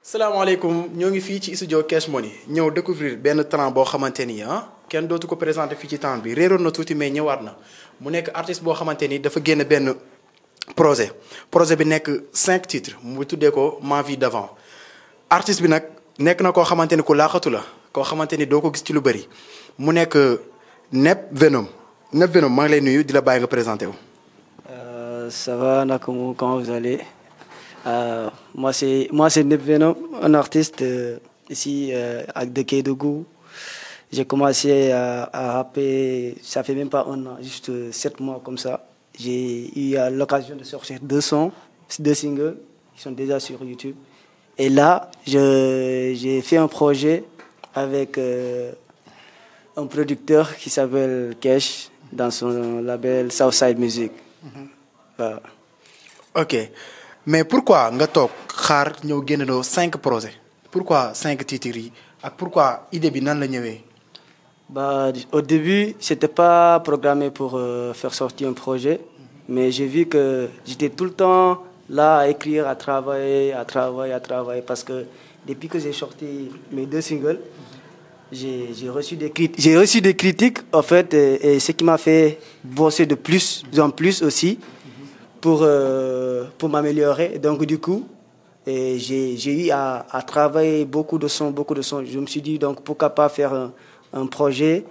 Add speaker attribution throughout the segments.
Speaker 1: salaamaaleykum ñoo ngi fii ci studio Cash Money ñëw découvrir benn talent boo xamante ni kenn dootu ko présenté fii ci temps bi réeroon na tuuti mais ñëwaat na mu nekk artiste boo xamante ni dafa génn benn projet bi nekk 5 titres mu tuddee ko Ma vie d'avant artiste bi nag nekk na koo xamante ni ku laaxatu la koo xamante ni doo ko gis ci lu bëri mu nekk Neb Venom maa ngi lay nuyu di la bàyyi nga présenté wu.
Speaker 2: Ça va, Nakomo, comment vous allez? Moi c'est Neb Venom, un artiste ici de Kédougou. J'ai commencé à rapper, ça fait même pas un an, juste 7 mois comme ça. J'ai eu l'occasion de sortir 2 singles qui sont déjà sur YouTube. Et là, j'ai fait un projet avec un producteur qui s'appelle Kesh dans son label Southside Music. Voilà.
Speaker 1: Ok mais pourquoi nga toog xaar ñëw génnandoo 5 projets pourquoi 5 titres yi ak pourquoi idée bi nan la ñëwee.
Speaker 2: Au début c'était pas programmé pour faire sortir un projet mais j'ai vu que j'étais tout le temps là à écrire, à travailler parce que depuis que j'ai sorti mes 2 singles j'ai reçu des critiques en fait et ce qui m'a fait bosser de plus en plus aussi pour m'améliorer. Donc du coup j'ai eu à travailler beaucoup de sons. Je me suis dit donc pourquoi pas faire un projet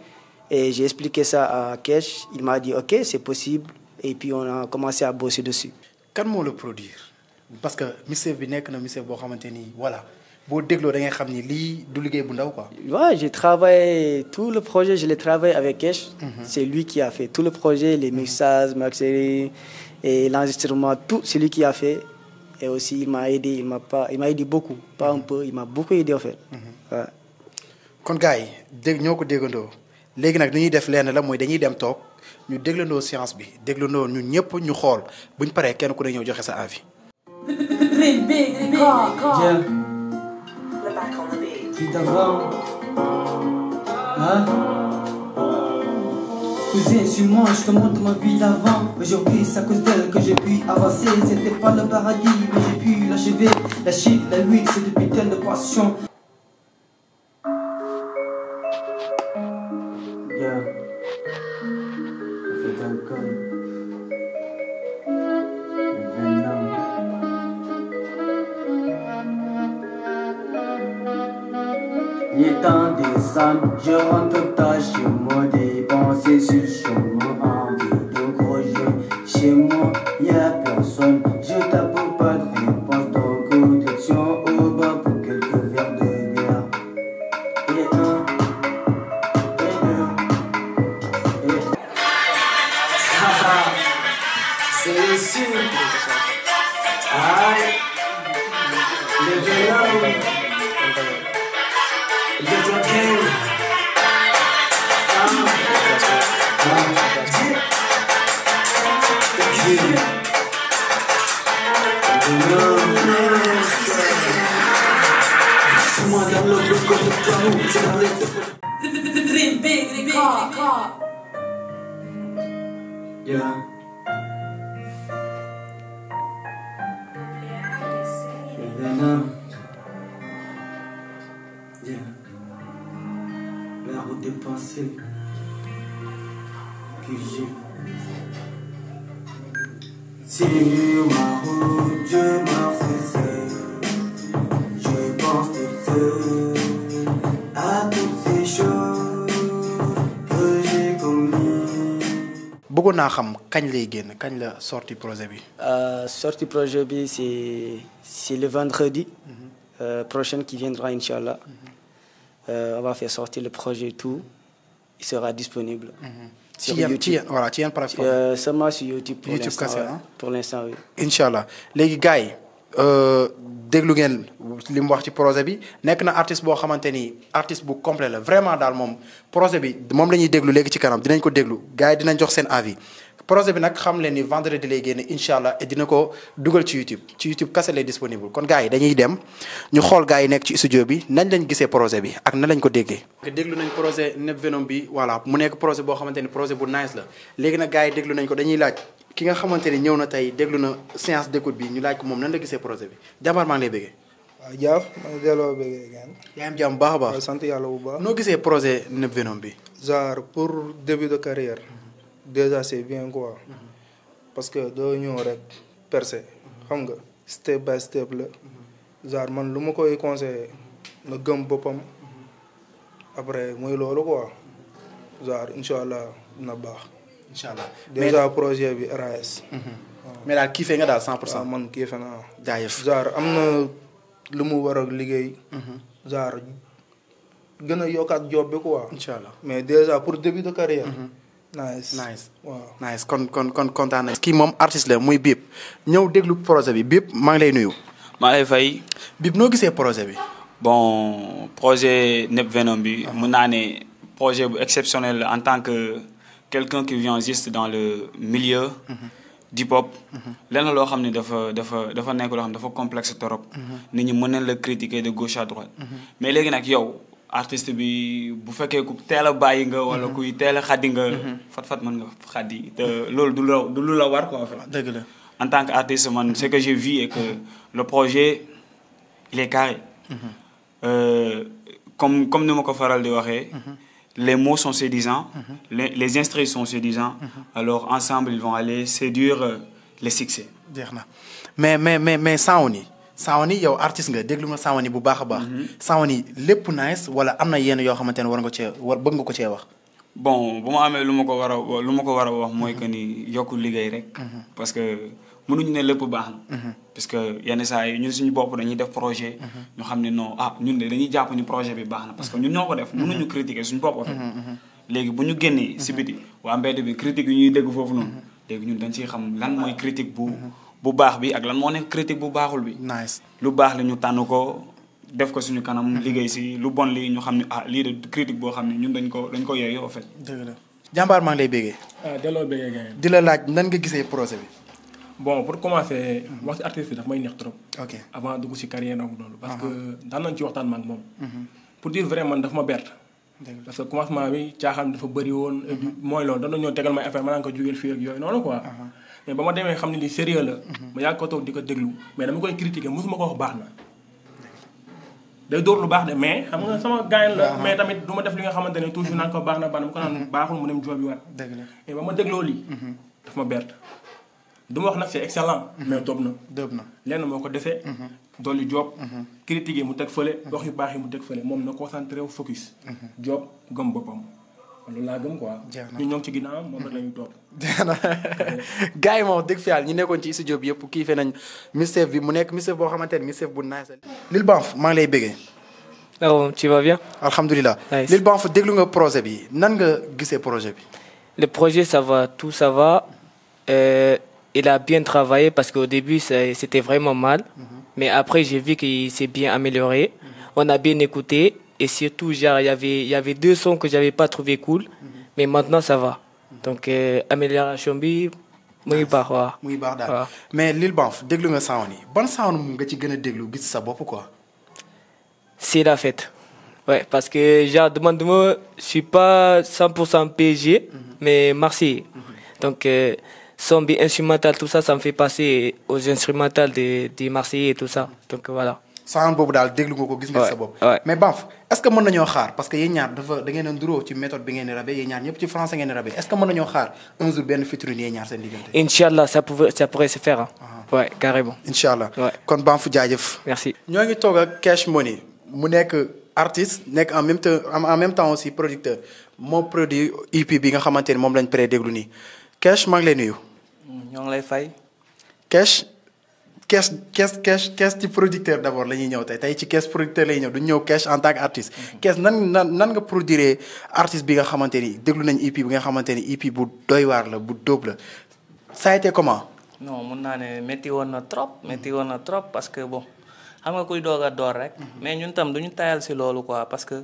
Speaker 2: et j'ai expliqué ça à Kesh. Il m'a dit ok c'est possible et puis on a commencé à bosser dessus.
Speaker 1: Kan moo la produire parce que mixtape bi nekk na mixtape boo xamante ni voilà boo dégloo da ngay xam ni lii du liggéey bu ndaw quoi.
Speaker 2: Ouais, j'ai travaillé tout le projet, je l'ai travaillé avec Kesh. C'est lui qui a fait tout le projet, les mixages, mastering et l'enregistrement, tout, c'est lui qui a fait. Et aussi il m'a aidé, il m'a aidé beaucoup, pas un peu, il m'a beaucoup aidé en fait. Ouais.
Speaker 1: Kon gars yi ñoo ko déggandoo léegi nag li ñuy def lenn la mooy dañuy dem toog ñu déglandoo séance bi déglandoo ñun ñëpp ñu xool buñ paree kenn ku ne ñëw joxe sa avis.
Speaker 3: Vie d'avant, hein? Cousin, suis-moi, je te montre ma vie d'avant. Aujourd'hui, c'est à cause d'elle que j'ai pu avancer. C'était pas le paradis, mais j'ai pu l'achever. La shit, la huile, c'est des putains de passion. Yeah. Faites encore. Il est temps de descendre, je rentre tard chez moi, dépenser sur le chemin, envie de projet. Chez moi, y'a personne, je tape pas de réponse, donc protection au bas pour quelques verres de bière. Et 1, et 2, et... C'est sûr. Aïe, les vélos. Yeah. La route des pensées que j'ai. Sur ma route, je marche seul. Je pense tout seul à toutes ces choses que j'ai commises.
Speaker 1: bëggoon naa xam kañ lay génn kañ la sorti projet bi.
Speaker 2: Sorti projet bi c'est le vendredi prochain qui viendra Inch'Allah. On va faire sortir le projet et tout. Il sera disponible. Sur YouTube.
Speaker 1: Voilà, ci yan plateforme.
Speaker 2: Seulement sur YouTube pour
Speaker 1: YouTube
Speaker 2: l'instant.
Speaker 1: kese
Speaker 2: Pour l'instant, oui.
Speaker 1: Inch'Allah léegi gars yi déglu ngeen li mu wax ci projet bi nekk na artiste boo xamante ni artiste bu complet la vraiment daal moom projet bi moom la ñuy déglu léegi ci kanam dinañ ko déglu gars yi dinañ jox seen avis. projet bi nag xam leen ni vendredi lay génne incha allah et dina ko dugal ci YouTube kese lay disponible kon gars yi dañuy dem ñu xool gars yi nekk ci studio bi nañ lañ gisee projet bi ak na lañ ko déggee. déglu nañ projet Neb Venom bi voilà mu nekk projet boo xamante ni projet bu nice la léegi nag gars yi déglu nañ ko dañuy laaj ki nga xamante ni ñëw na tey déglu na séance d'écoute bi ñu laaj ko moom nan la gisee projet bi jàmbaar maa ngi lay bëggee.
Speaker 4: waaw jaaf ma ngi delloo bëggee gaan.
Speaker 1: yaa ngi jàmm bu baax a baax.
Speaker 4: waaw sant yàlla bu baax.
Speaker 1: noo gisee projet Neuf Venom bi.
Speaker 4: genre pour début de carrière déjà c'est bien quoi parce que doo ñëw rek percer xam nga step by step la genre man lu ma koy conseillé na gëm boppam après muy loolu quoi genre incha allah dina baax.
Speaker 1: incha allah
Speaker 4: déjà projet bi RAS.
Speaker 1: mais daal kiifee nga daal 100%.
Speaker 4: waaw man kii fe naa.
Speaker 1: jaajëf
Speaker 4: genre am na lu mu war a liggéey. genre gën a yokkaat job bi quoi.
Speaker 1: incha allah
Speaker 4: mais déjà pour début de carrière. nice waaw
Speaker 1: nice kon kontaan nañ. kii moom artiste la muy Bip ñëw déglu projet bi Bip maa ngi lay nuyu.
Speaker 5: maa lay fay.
Speaker 1: Bip noo gisee projet bi.
Speaker 5: bon projet Neuf Venom bi mën naa ne projet bu exceptionnel en tant que quelqu'un qui vient juste dans le milieu. d'hip hop. lenn loo xam ne dafa nekk loo xam ne dafa complexe trop. nit ñi mën nañ la critiquer de gauche à droite. mais léegi nag yow artiste bi bu fekkee ku teel a bàyyi nga. wala kuy teel a xaddi nga. fat mën nga xaddi te loolu du lu la war quoi en fait.
Speaker 1: dëgg la
Speaker 5: en tant qu'artiste man ce que j'ai vu est que le projet il est carré. comme ni ma ko faral di waxee. les mots sont séduisants. les instruments sont séduisants. alors ensemble ils vont aller séduire les succès.
Speaker 1: jeex na mais Sawni yow artiste nga déglu nga Sawni bu baax a baax. Sawni lépp nice wala am na yenn yoo xamante ne bëgg nga ko cee wax.
Speaker 5: bon bu ma amee lu ma ko war a wax mooy que ni yokku liggéey rek. parce que mënuñu ne lépp baax na. parce que yenn saa yi ñun suñu bopp dañuy def projet. ñu xam ne non ñun de dañuy jàpp ni projet bi baax na parce que ñun ñoo ko def. mënuñu critiquer suñu bopp. léegi bu ñu génnee si biti waa mbedd bi critique yi ñuy dégg foofu noonu. léegi ñun dañ ciy xam lan mooy critique bu baax bi ak lan moo nekk critique bu baaxul bi.
Speaker 1: nice
Speaker 5: lu baax li ñu tànn ko def ko suñu kanam liggéey si lu bon li ñu xam ne lii de critique boo xam ne ñun dañ ko yeeyoo en fait.
Speaker 1: dëgg la jàmbaar maa ngi lay béggee.
Speaker 6: delloo béggee gars
Speaker 1: di la laaj nan nga gisee projet bi.
Speaker 6: bon pour commencer wax si artiste bi daf may neex trop.
Speaker 1: ok
Speaker 6: avant dugg si carrière ak loolu. parce que daan nañ ci waxtaan ma ak moom. pour dire vrai man daf ma bett. parce que commencement bi caaxaan dafa bëri woon. mooy loolu dana ñëw tegal may affaire ma naan ko jugeel fii ak yooyu noonu quoi. mais ba ma demee xam ne li sérieux la. ma yàgg ko toog di ko déglu mais dama koy critiquer mosuma ko wax baax na. day dóor lu baax de mais xam nga sama gaañ la. mais tamit du ma def li nga xamante ne toujours naan ko baax na dama ko naan baaxul mu dem joobi waat.
Speaker 1: dëgg la
Speaker 6: mais ba ma dégloo lii. daf ma bett. du ma wax nag c'est excellent. mais toog na.
Speaker 1: dëgg na
Speaker 6: lenn moo ko defee. dolli job. critiquer mu teg fële wax yu baax yi mu teg fële moom na concentré wu focus. job gëm boppam. loolu laa gëm quoi. ñun ñoo ngi ci ginnaaw moom rek la ñuy topp.
Speaker 1: gars yi moom dëgg fi yàlla ñu nekkoon ci studio bi yëpp kii fe nañ Mistef bi mu nekk Mistef boo xamante ne Mistef bu nice. Lil Banf maa ngi lay bëggee.
Speaker 2: Oh, tu vas bien?
Speaker 1: alhamdulilah.
Speaker 2: Nice.
Speaker 1: Lil Banf déglu nga projet bi nan nga gisee projet bi.
Speaker 2: Le projet, ça va, tout ça va. Il a bien travaillé parce qu'au début, c'était vraiment mal. Mais après, j'ai vu qu'il s'est bien amélioré. On a bien écouté. Et surtout, genre, il y avait 2 sons que j'avais pas trouvé cool. Mais maintenant, ça va. Donc, amélioration bi, muy baax waaw.
Speaker 1: muy baax daal mais Lil Banf déglu nga sound yi ban sound nga ci gën a déglu gis sa bopp quoi.
Speaker 2: C'est la fête. Ouais, parce que genre, je suis pas 100% PSG, mais Marseille. Donc, son bi instrumental, tout ça, ça me fait passer aux instrumentales des Marseillais et tout ça. Donc, voilà.
Speaker 1: sound boobu daal déglu nga ko gis nga sa bopp. mais Banf est-ce que mën nañoo xaar parce que yéen ñaar da ngeen a nduroo ci méthode bi ngeen di rabee yéen ñaar ñëpp ci français ngeen di rabee est-ce que mën nañoo xaar un jour benn featuring yéen ñaar seen diggante.
Speaker 2: Inch'Allah, ça pourrait se faire. Hein. Ouais, carrément.
Speaker 1: Inch'Allah.
Speaker 2: Ouais.
Speaker 1: kon Banf jaajëf.
Speaker 2: Merci.
Speaker 1: ñoo ngi toog ak Cash Money mu nekk artiste nekk en même temps aussi producteur moo produit EP bi nga xamante ni moom lañ pré déglu nii Cash maa ngi lay nuyu.
Speaker 7: ñoo ngi lay fay.
Speaker 1: Cash ci producteur d'abord la ñuy ñëw tey ci Cash producteur lay ñëw duñ ñëw Cash en tant qu'artiste. Cash nan nga produire artiste bi nga xamante ni déglu nañ EP bi nga xamante ni EP bu doy waar la bu dóob la ça a été comment.
Speaker 7: non mun naa ne métti woon na trop parce que bon xam nga kuy doog a door rek. mais ñun tam duñu tayal si loolu quoi parce que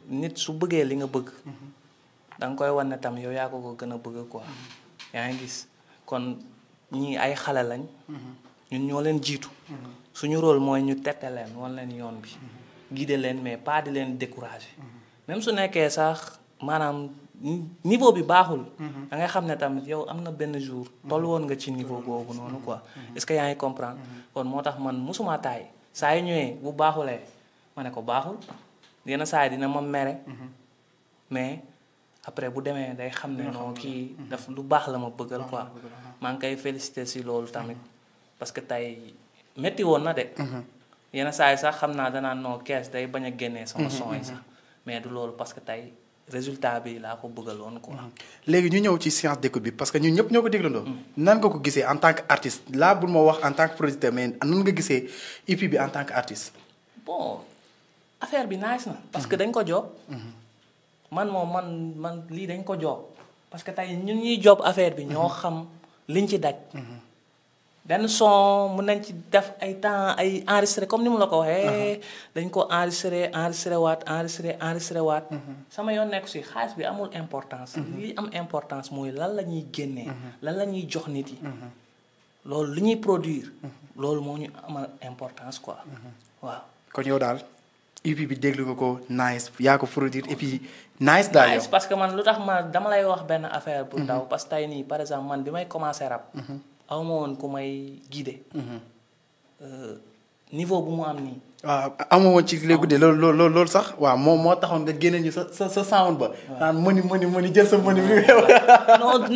Speaker 7: nit su bëggee li nga bëgg. da nga koy wan ne tam yow yaa ko gën a bëgg quoi. yaa ngi gis kon ñii ay xale lañ. ñun ñoo leen jiitu. suñu rôle mooy ñu tette leen wan leen yoon bi. guider leen mais pas di leen décourager. même su nekkee sax maanaam niveau bi baaxul. da ngay xam ne tamit yow am na benn jour. toll woon nga ci niveau boobu noonu quoi. est-ce que yaa ngi comprendre. kon moo tax man musuma taay saa yu ñëwee bu baaxulee ma ne ko baaxul yenn saa yi dina ma mere mais après bu demee day xam ne non kii daf lu baax la ma bëggal quoi maa ngi koy féliciter si loolu tamit parce que tey métti woon na de yenn saa yi sax xam naa danaan non kees day bañ a génnee sama son yi sax mais du loolu parce que tey résultat bi laa ko bëggaloon quoi.
Speaker 1: léegi ñu ñëw ci séance d'écoute bi parce que ñun ñëpp ñoo ko déglandoo. nan nga ko gisee en tant que artiste laa bul ma wax en tant que producteur mais nan nga gisee EP bi en tant que artiste.
Speaker 7: bon affaire bi nice na. parce que dañ ko job man moom man lii dañ ko job parce que tey ñun ñuy job affaire bi ñoo xam liñ ci daj. benn son mun nañ ci def ay temps ay enregistré comme ni mu la ko waxee. dañ ko enregistré waat. sama yoon nekk si xaalis bi amul importance. li am importance mooy lan la ñuy génnee. lan la ñuy jox nit yi. loolu li ñuy produire. loolu moo ñu amal importance quoi. waaw.
Speaker 1: kon yow daal EP bi déglu nga ko nice yaa ko produire et puis nice daal yow.
Speaker 7: nice parce que man lu tax dama lay wax benn affaire bu ndaw parce que tey nii par exemple man bi may commencé rap. aw ma woon ku may guider. niveau bu mu am nii.
Speaker 1: waaw amoo woon ci léegi de loolu sax waaw moo taxoon nga génne ñu sa sound ba. naan mëni jël sa mëni bi.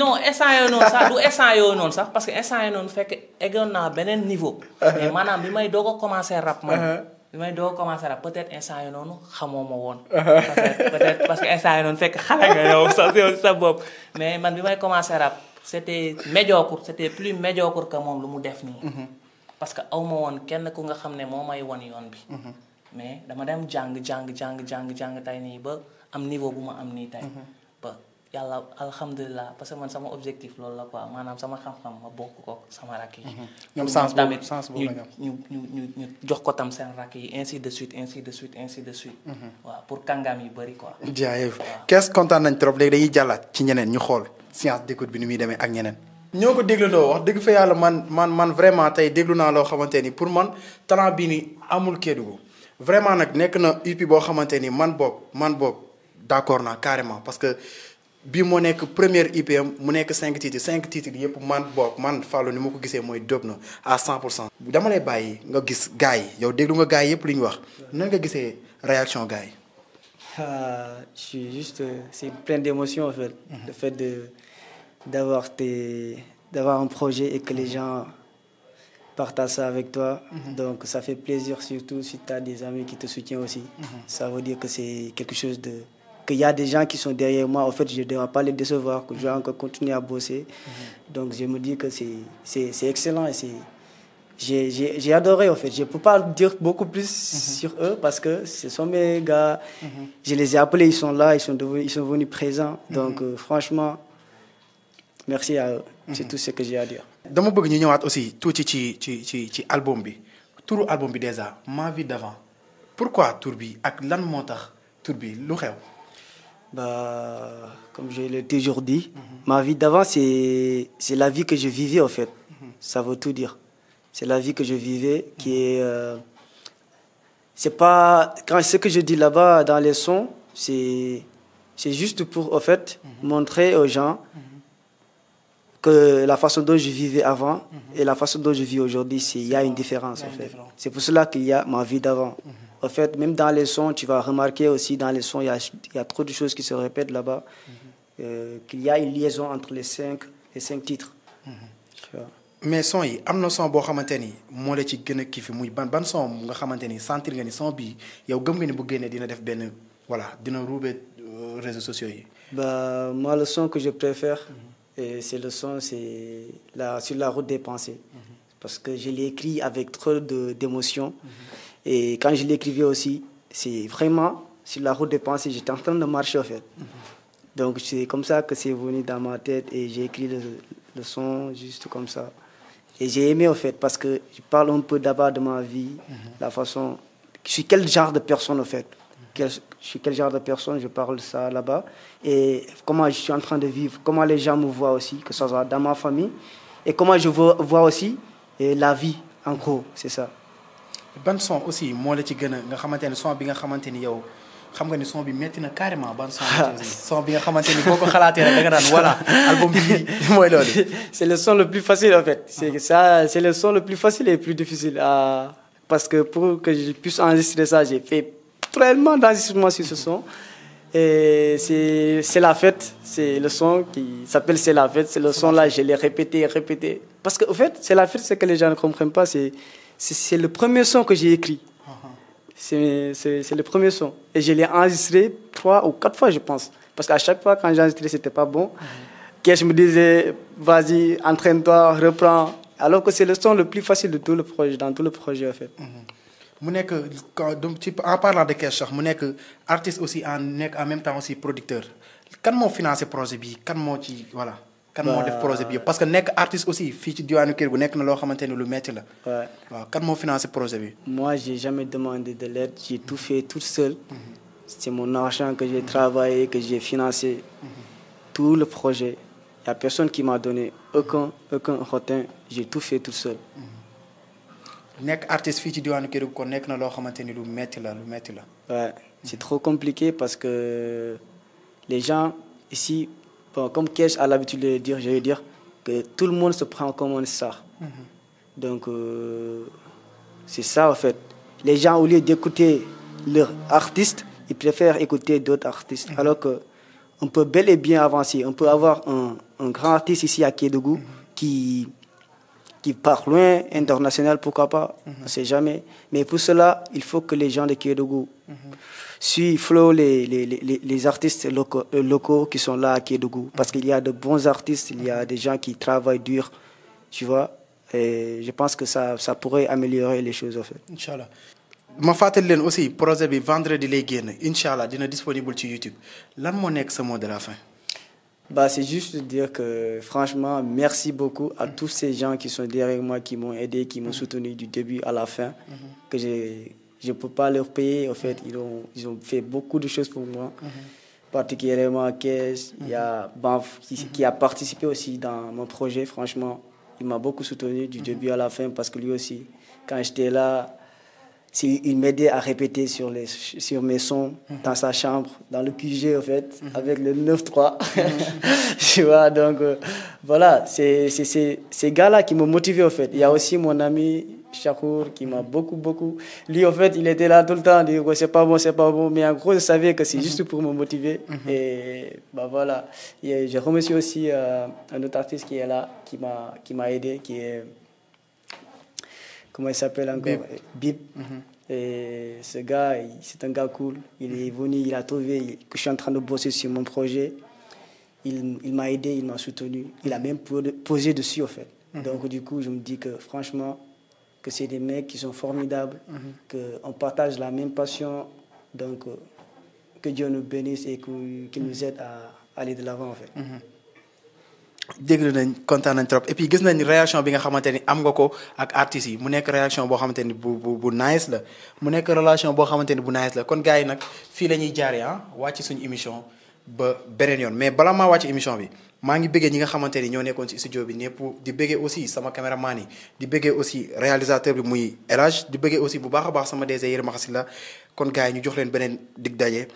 Speaker 7: non instant yooyu noonu sax du instant yooyu noonu sax parce que instant yooyu noonu fekk eggoon naa beneen niveau. mais maanaam bi may doog a commencé rap man. bi may doog a commencé rap peut-être instant yooyu noonu xamoo ma woon. peut-être parce que instant yooyu noonu fekk xale nga yow sa bopp mais man bi may commencé rap. c'était plus médiocre que moom lu mu def nii. parce que aw ma woon kenn ku nga xam ne moo may won yoon bi. mais dama dem jàng tey nii ba am niveau bu ma am nii tey. ba yàlla alhamdulilah parce que man sama objectif loolu la quoi maanaam sama xam-xam ma bokk ko sama rakk yi.
Speaker 1: ñoom sens
Speaker 7: tamit
Speaker 1: boobu
Speaker 7: ñu jox ko tam seen rakk yi ainsi de suite. waaw pour kàngaam yi bëri quoi.
Speaker 1: jaajëf kees kontaan nañ trop léegi dañuy jàllaat ci ñeneen ñu xool. séance d'écoute bi ni muy demee ak ñeneen. ñoo ko déglandoo wax dëgg fa yàlla man vraiment tey déglu naa loo xamante ni pour man talent bii ni amul Kédougou vraiment nag nekk na EP boo xamante ni man boog d'accord naa carrément parce que bii moo nekk première EP am mu nekk 5 titres yëpp man Fallou ni ma ko gisee mooy dóob na à 100%. dama lay bàyyi nga gis gars yi yow déglu nga gars yi yëpp li ñu wax nan nga gisee réaction gars yi.
Speaker 2: Je suis juste, c'est plein d'émotions en fait. Le fait d'avoir un projet et que les gens partagent ça avec toi. Donc ça fait plaisir surtout si tu as des amis qui te soutiennent aussi. Ça veut dire que c'est quelque chose qu'il y a des gens qui sont derrière moi. En fait, je ne dois pas les décevoir, que je vais encore continuer à bosser. Donc je me dis que c'est excellent et j'ai adoré en fait. Je ne peux pas dire beaucoup plus sur eux parce que ce sont mes gars. Je les ai appelés, ils sont là, ils sont venus présents. Donc franchement, merci à eux. C'est tout ce que j'ai à dire.
Speaker 1: dama bëgg ñu ñëwaat aussi tuuti ci album bi turu album bi déjà Ma vie d'avant pourquoi tur bi ak lan moo tax tur bi lu xew.
Speaker 2: Comme je l'ai toujours dit, ma vie d'avant c'est la vie que je vivais en fait. Ça veut tout dire. C'est la vie que je vivais qui est... c'est pas... Quand ce que je dis là-bas dans les sons, c'est juste pour, en fait, montrer aux gens que la façon dont je vivais avant et la façon dont je vis aujourd'hui, il y a une différence, en fait. C'est pour cela qu'il y a ma vie d'avant. En fait, même dans les sons, tu vas remarquer aussi, dans les sons, il y a trop de choses qui se répètent là-bas, qu'il y a une liaison entre les cinq titres. Tu vois.
Speaker 1: Mais son yi am na son boo xamante ni moo la ci gën a kii fi muy ban son nga xamante ni sentir nga ni son bi yow gëm nga ni bu génnee dina def benn voilà dina ruube réseaux sociaux yi.
Speaker 2: Moi le son que je préfère c'est le son sur la route des pensées parce que je l'ai écrit avec trop d'émotion et quand je l'écrivais aussi c'est vraiment sur la route des pensées, j'étais en train de marcher en fait. Donc c'est comme ça que c'est venu dans ma tête et j'ai écrit le son juste comme ça. Et j'ai aimé en fait parce que je parle un peu d'abord de ma vie, la façon... Je suis quel genre de personne en fait. Je suis quel genre de personne, je parle de ça là-bas. Et comment je suis en train de vivre, comment les gens me voient aussi, que ce soit dans ma famille. Et comment je vois aussi la vie en gros, c'est ça.
Speaker 1: Ban son aussi moo la ci gën a nga xamante ne son bi nga xamante ni yow xam nga ni son bi metti na carrément ban son bi nga xamante ni boo ko xalaatee rek da nga daan voilà album bi mooy loolu.
Speaker 2: C'est le son le plus facile en fait. C'est le son le plus facile et le plus difficile à parce que pour que je puisse enregistrer ça, j'ai fait tellement d'enregistrements sur ce son. Et c'est la fête, c'est le son qui s'appelle C'est la fête. C'est le son là, je l'ai répété. Parce qu'au fait, C'est la fête, ce que les gens ne comprennent pas, c'est le premier son que j'ai écrit. C'est le premier son. Et je l'ai enregistré 3 ou 4 fois, je pense. Parce qu'à chaque fois, quand j'ai enregistré, c'était pas bon. Kesh me disait, vas-y, entraîne-toi, reprends. Alors que c'est le son le plus facile de tout le projet, dans tout le projet, en fait.
Speaker 1: mu nekk donc en parlant de Kesh sax mu nekk artiste aussi en même temps aussi producteur kan moo financé projet bi kan moo ci voilà. kan moo def projet bi parce que nekk artiste aussi fii ci diwaanu Kédougou nekk na loo xamante ni lu metti la. waaw kan moo financé projet bi.
Speaker 2: Moi, j'ai jamais demandé de l'aide, j'ai tout fait toute seule. C'est mon argent que j'ai travaillé, que j'ai financé. Tout le projet. Il n'y a personne qui m'a donné aucun rotin. J'ai tout fait tout seul.
Speaker 1: nekk artiste fii ci diwaanu Kédougou kon nekk na loo xamante ni lu metti la.
Speaker 2: Ouais, c'est trop compliqué parce que les gens ici, bon, comme Kesh a l'habitude de le dire, je vais dire que tout le monde se prend comme un star. Donc, c'est ça en fait. Les gens, au lieu d'écouter leur artiste, ils préfèrent écouter d'autres artistes. Alors qu'on peut bel et bien avancer. On peut avoir un grand artiste ici à Kédougou qui part loin, international, pourquoi pas, on ne sait jamais. Mais pour cela, il faut que les gens de Kédougou suivent les artistes locaux qui sont là à Kédougou. Parce qu'il y a de bons artistes, il y a des gens qui travaillent dur, tu vois. Et je pense que ça pourrait améliorer les choses, en fait.
Speaker 1: Inch'Allah. ma fàttali leen aussi projet bi vendredi lay génn Inch'Allah dina disponible sur YouTube lan moo nekk sa mot de la fin.
Speaker 2: Bah, c'est juste de dire que franchement, merci beaucoup à tous ces gens qui sont derrière moi, qui m'ont aidé, qui m'ont soutenu du début à la fin. Que je ne peux pas leur payer. En fait, ils ont fait beaucoup de choses pour moi. Particulièrement Kesh, il y a Banff qui a participé aussi dans mon projet. Franchement, il m'a beaucoup soutenu du début à la fin parce que lui aussi, quand j'étais là, il m'aidait à répéter sur mes sons dans sa chambre, dans le QG en fait, avec le 9-3. Tu vois, donc voilà, c'est ces gars-là qui m'ont motivé en fait. Il y a aussi mon ami Shakur qui m'a beaucoup. Lui en fait, il était là tout le temps, il dit c'est pas bon, mais en gros, je savais que c'est juste pour me motiver. Et bah voilà. Et je remercie aussi un autre artiste qui est là, qui m'a aidé, qui est. Comment il s'appelle encore? Bip. Et ce gars, c'est un gars cool. Il est venu, il a trouvé que je suis en train de bosser sur mon projet. Il m'a aidé, il m'a soutenu. Il a même posé dessus, en fait. Donc, du coup, je me dis que franchement, que c'est des mecs qui sont formidables, qu'on partage la même passion. Donc, que Dieu nous bénisse et qu'il nous aide à aller de l'avant, en fait.
Speaker 1: déglu nañ kontaan nañ trop et puis gis nañ réaction bi nga xamante ni am nga ko ak artistes yi mu nekk réaction boo xamante ni bu nice la mu nekk relation boo xamante ni bu nice la kon gars yi nag fii la ñuy jaaree wàcc suñu émission ba beneen yoon mais bala maa wàcc émission bi maa ngi bëggee ñi nga xamante ni ñoo nekkoon ci studio bi ñëpp di bëggee aussi sama caméraman yi di bëggee aussi réalisateur bi muy El Hadj di bëggee aussi bu baax a baax sama DG Yérim Maxasila kon gars yi ñu jox leen beneen dig daje.